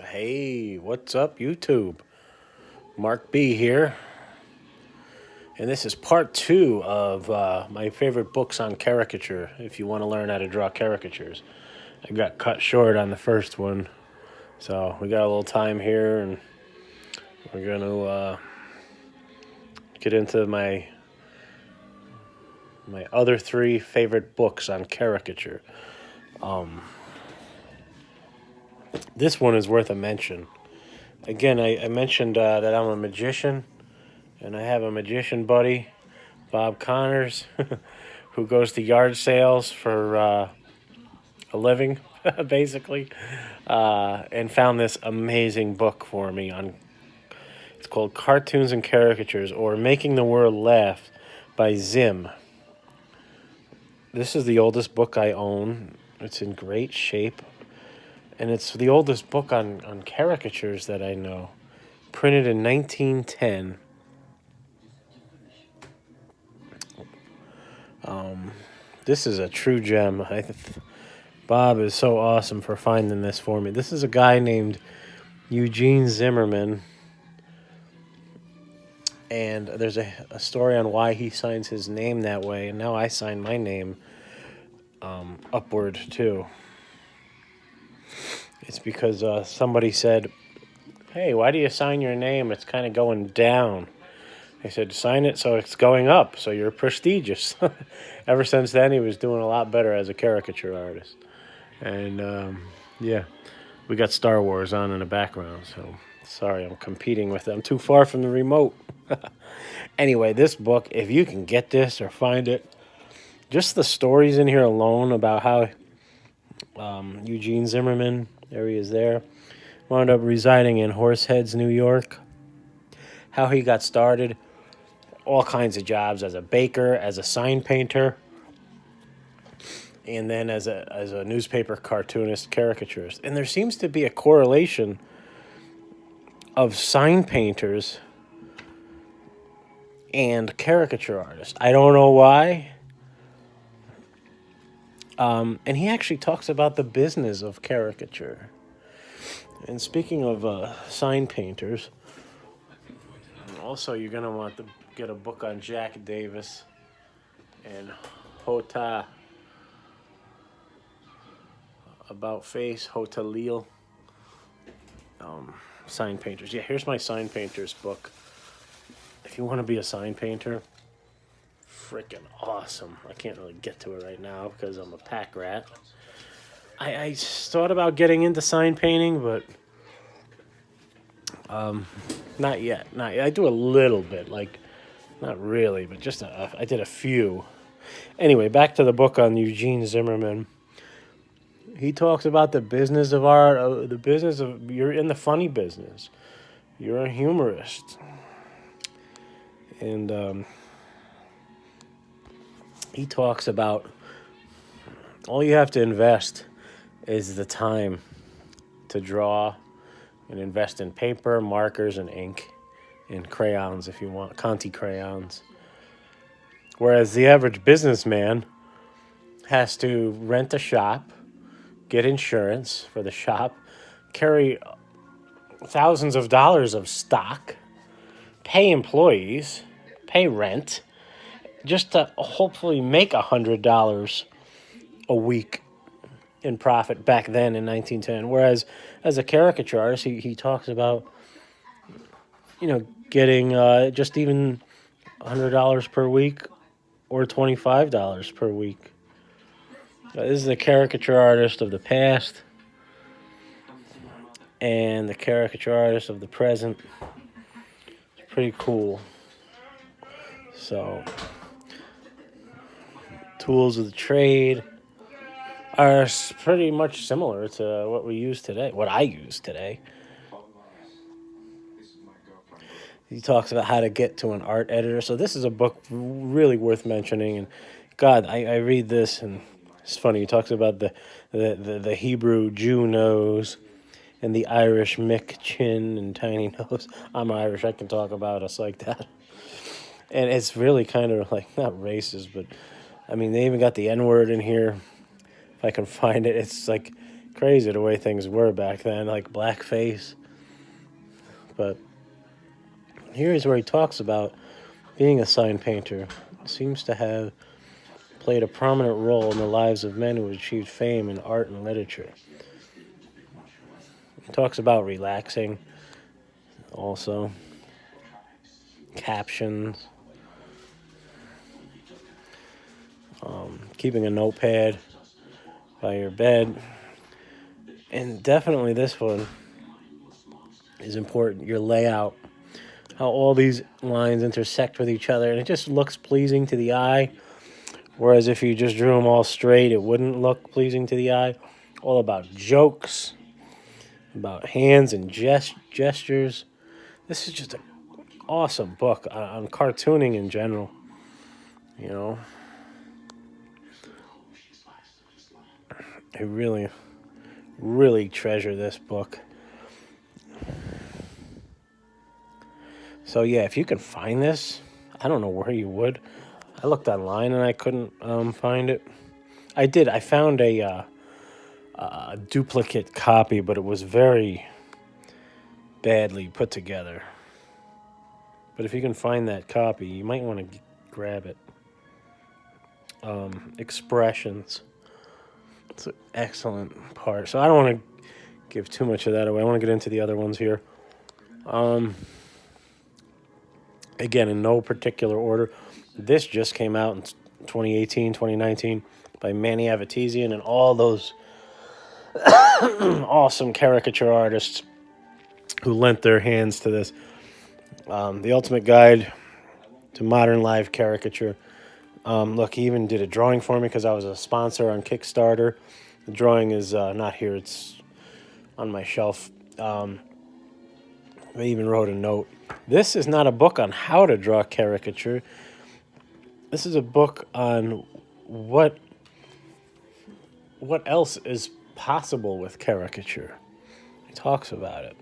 Hey, what's up, YouTube? Mark B here, and this is part two of my favorite books on caricature. If you want to learn how to draw caricatures, I got cut short on the first one, so we got a little time here, and we're gonna get into my other three favorite books on caricature. This one is worth a mention. Again, I mentioned that I'm a magician, and I have a magician buddy, Bob Connors, who goes to yard sales for a living, basically, and found this amazing book for me. It's called Cartoons and Caricatures, or Making the World Laugh by Zim. This is the oldest book I own. It's in great shape, and it's the oldest book on caricatures that I know. Printed in 1910. This is a true gem. Bob is so awesome for finding this for me. This is a guy named Eugene Zimmerman, and there's a story on why he signs his name that way, and now I sign my name upward too. It's because somebody said, "Hey, why do you sign your name? It's kind of going down." I said, "Sign it so it's going up, so you're prestigious." Ever since then, he was doing a lot better as a caricature artist. And yeah, we got Star Wars on in the background, so sorry, I'm competing with it. I'm too far from the remote. Anyway, this book, if you can get this or find it, just the stories in here alone about how Eugene Zimmerman, there he is there, wound up residing in Horseheads, New York, how he got started, all kinds of jobs as a baker, as a sign painter, and then as a newspaper cartoonist, caricaturist. And there seems to be a correlation of sign painters and caricature artists. I don't know why. And he actually talks about the business of caricature. And speaking of sign painters, also you're going to want to get a book on Jack Davis and Hota, about face, Hotalil, sign painters. Yeah, here's my sign painters book. If you want to be a sign painter, freaking awesome. I can't really get to it right now because I'm a pack rat. I thought about getting into sign painting, but not yet. I do a little bit, like, not really, but just I did a few. Anyway, back to the book on Eugene Zimmerman. He talks about the business of art, the business of, you're in the funny business. You're a humorist. And he talks about all you have to invest is the time to draw, and invest in paper, markers, and ink, and crayons if you want, Conti crayons. Whereas the average businessman has to rent a shop, get insurance for the shop, carry thousands of dollars of stock, pay employees, pay rent, just to hopefully make $100 a week in profit back then in 1910. Whereas as a caricature artist, he talks about, getting just even $100 per week or $25 per week. This is the caricature artist of the past and the caricature artist of the present. It's pretty cool. So, tools of the trade are pretty much similar to what we use today, what I use today. He talks about how to get to an art editor. So this is a book really worth mentioning. And God, I read this, and it's funny. He talks about the Hebrew Jew nose and the Irish Mick chin and tiny nose. I'm Irish. I can talk about us like that. And it's really kind of like, not racist, but I mean, they even got the N-word in here. If I can find it, it's like Crazy the way things were back then, like blackface. But here's where he talks about being a sign painter. Seems to have played a prominent role in the lives of men who achieved fame in art and literature. He talks about relaxing, also captions, keeping a notepad by your bed, and definitely this one is important. Your layout, how all these lines intersect with each other, and it just looks pleasing to the eye. Whereas if you just drew them all straight, it wouldn't look pleasing to the eye. All about jokes, about hands and gestures. This is just an awesome book on cartooning in general. You know, I really, really treasure this book. So yeah, if you can find this, I don't know where you would. I looked online and I couldn't find it. I did. I found a duplicate copy, but it was very badly put together. But if you can find that copy, you might want to grab it. Expressions. It's an excellent part. So I don't want to give too much of that away. I want to get into the other ones here. Again, in no particular order. This just came out in 2018, 2019 by Manny Avetizian and all those awesome caricature artists who lent their hands to this. The Ultimate Guide to Modern Live Caricature. Look, he even did a drawing for me because I was a sponsor on Kickstarter. The drawing is not here. It's on my shelf. I even wrote a note. This is not a book on how to draw caricature. This is a book on what else is possible with caricature. He talks about it.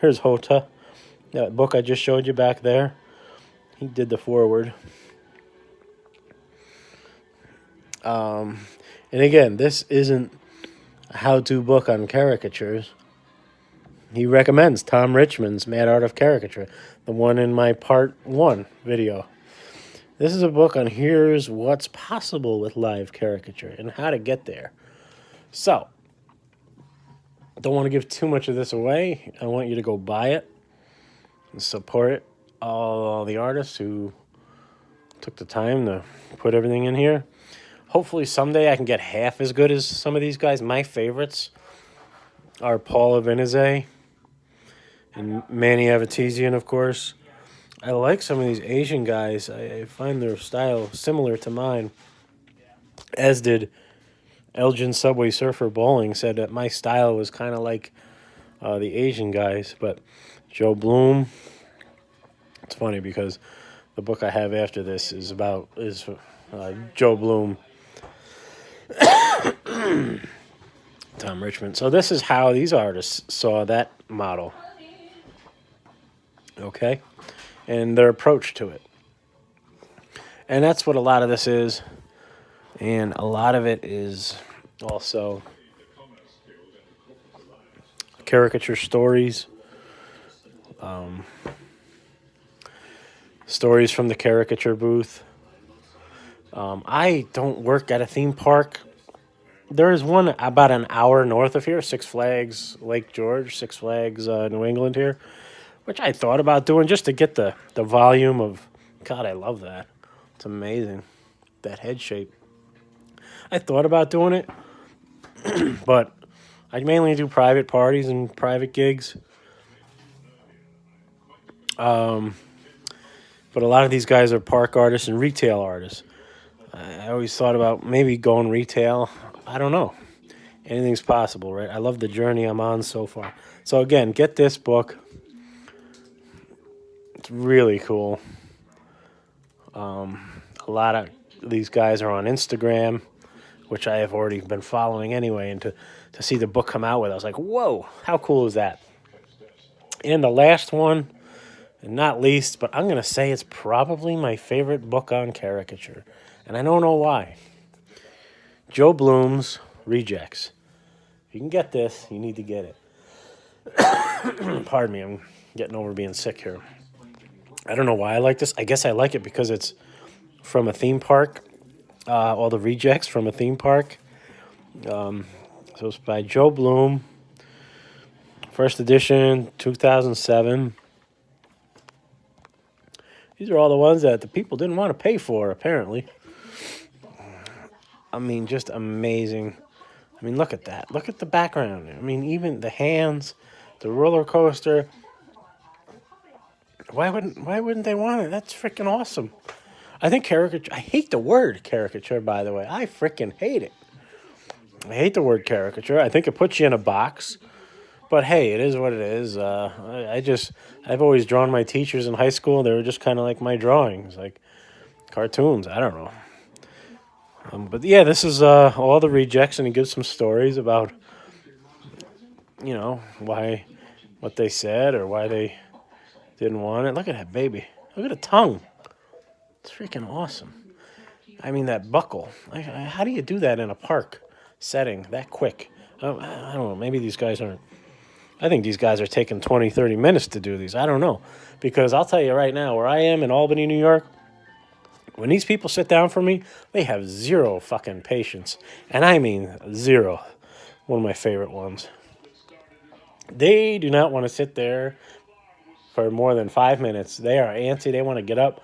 Here's Hota, that book I just showed you back there. He did the foreword. And again, this isn't a how-to book on caricatures. He recommends Tom Richmond's Mad Art of Caricature, the one in my part 1 video. This is a book on here's what's possible with live caricature and how to get there. So, don't want to give too much of this away. I want you to go buy it and support all the artists who took the time to put everything in here. Hopefully someday I can get half as good as some of these guys. My favorites are Paul Avenize and Manny Avetizian, of course. I like some of these Asian guys. I find their style similar to mine, as did Elgin Subway Surfer Bowling, said that my style was kind of like the Asian guys. But Joe Bloom, it's funny because the book I have after this is Joe Bloom, Tom Richmond. So this is how these artists saw that model. Okay? And their approach to it. And that's what a lot of this is. And a lot of it is also caricature stories. Stories from the caricature booth. I don't work at a theme park. There is one about an hour north of here, Six Flags Lake George, Six Flags New England here, which I thought about doing just to get the volume of, God, I love that. It's amazing, that head shape. I thought about doing it, but I mainly do private parties and private gigs. But a lot of these guys are park artists and retail artists. I always thought about maybe going retail. I don't know. Anything's possible, right? I love the journey I'm on so far. So again, get this book. It's really cool. A lot of these guys are on Instagram, which I have already been following anyway, and to see the book come out with, I was like, whoa, how cool is that? And the last one, and not least, but I'm going to say it's probably my favorite book on caricature, and I don't know why. Joe Bloom's Rejects. you can get this, you need to get it. Pardon me, I'm getting over being sick here. I don't know why I like this. I guess I like it because it's from a theme park. All the rejects from a theme park. So it's by Joe Bloom. First edition, 2007. These are all the ones that the people didn't want to pay for, apparently. I mean, just amazing. I mean, look at that. Look at the background. I mean, even the hands, the roller coaster. Why wouldn't they want it? That's freaking awesome. I think caricature. I hate the word caricature, by the way. I freaking hate it. I hate the word caricature. I think it puts you in a box. But hey, it is what it is. I've always drawn my teachers in high school. They were just kind of like my drawings, like cartoons. I don't know. But yeah, this is all the rejects, and he gives some stories about, what they said or why they didn't want it. Look at that baby. Look at the tongue. It's freaking awesome. I mean, that buckle. How do you do that in a park setting that quick? I don't know. Maybe these guys aren't. I think these guys are taking 20, 30 minutes to do these. I don't know. Because I'll tell you right now, where I am in Albany, New York, when these people sit down for me, they have zero fucking patience. And I mean zero. One of my favorite ones. They do not want to sit there for more than 5 minutes. They are antsy. They want to get up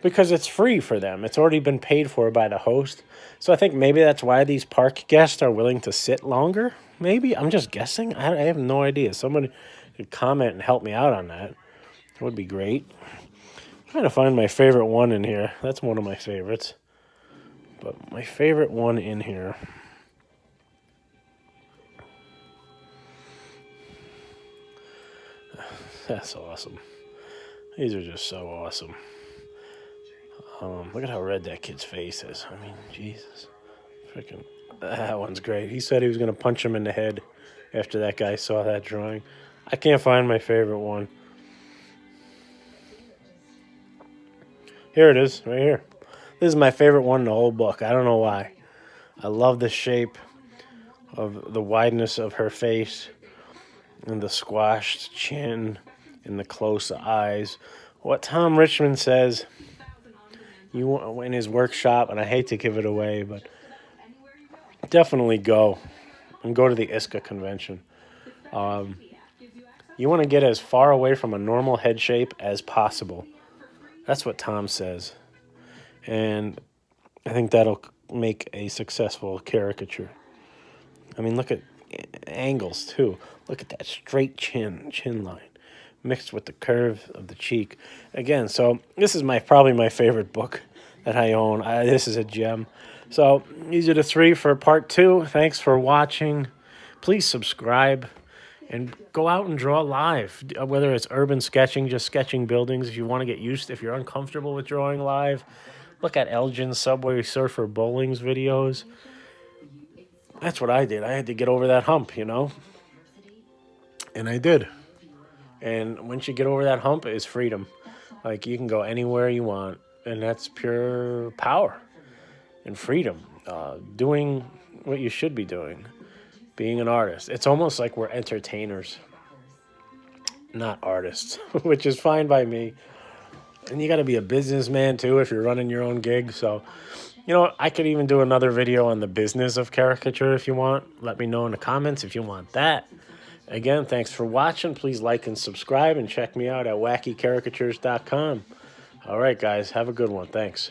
because it's free for them. It's already been paid for by the host. So I think maybe that's why these park guests are willing to sit longer. Maybe. I'm just guessing. I have no idea. Somebody could comment and help me out on that. It would be great. I'm trying to find my favorite one in here. That's one of my favorites. But my favorite one in here. That's awesome. These are just so awesome. Look at how red that kid's face is. I mean, Jesus. Freaking, that one's great. He said he was going to punch him in the head after that guy saw that drawing. I can't find my favorite one. Here it is, right here. This is my favorite one in the whole book. I don't know why. I love the shape of the wideness of her face and the squashed chin and the close eyes. What Tom Richmond says in his workshop, and I hate to give it away, but definitely go and go to the ISCA convention. You want to get as far away from a normal head shape as possible. That's what Tom says. And I think that'll make a successful caricature. I mean, look at angles, too. Look at that straight chin line mixed with the curve of the cheek. Again, so this is probably my favorite book that I own. This is a gem. So these are the 3 for part 2. Thanks for watching. Please subscribe and go out and draw live, whether it's urban sketching, just sketching buildings. If you want to get used, if you're uncomfortable with drawing live, look at Elgin's Subway Surfer Bowling's videos. That's what I did. I had to get over that hump, And I did. And once you get over that hump, it's freedom. Like, you can go anywhere you want, and that's pure power and freedom. Doing what you should be doing. Being an artist. It's almost like we're entertainers, not artists, which is fine by me. And you got to be a businessman, too, if you're running your own gig. So, I could even do another video on the business of caricature if you want. Let me know in the comments if you want that. Again, thanks for watching. Please like and subscribe and check me out at wackycaricatures.com. All right, guys. Have a good one. Thanks.